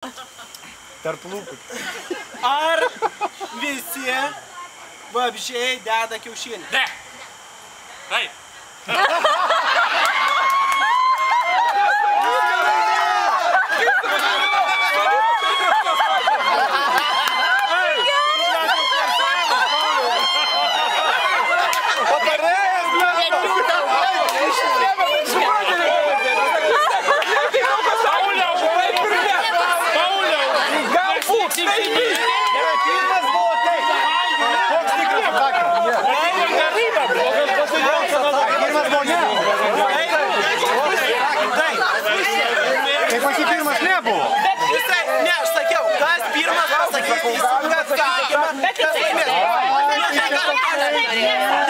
Tarp lūpų. Ar visi vabzdžiai deda kiaušinį? Ne. Taip. Kaip aš pirmas nebuvo. Ne, aš sakiau, kas pirmas pasakys teisingą atsakymą, kas laimės.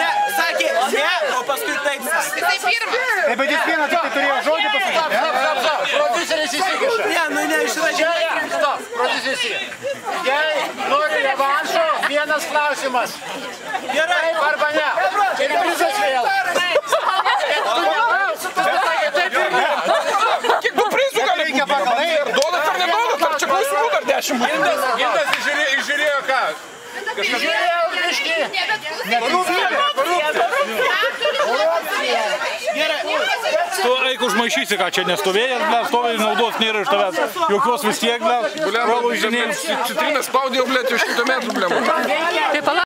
Ne, sakė ne, o paskui taip sakė. Tai pirmas. Taip, bet jis vieną tik turėjo žodį pasakyti. Stop. Prodiuseris įsikiša. Ne, nu neišrašė. Stop, prodiuseris. Jei nori revanšo, vienas klausimas. Gerai. Taip arba ne. Ir prizas vėl. Kiek tų prizų gali būti? Ar duodat ar neduodat? Ar čia klausimų dar 10 būtų? Gintas išžiūrėjo ką? Žiūrėjau biškį. Tu eik užmaišysi, ką čia nestovėjęs, ble, stovėjai naudos nėra iš tavęs. Jokios vis tiek, ble, Citrinas spaudė jau, ble, iš 100 metrų, ble.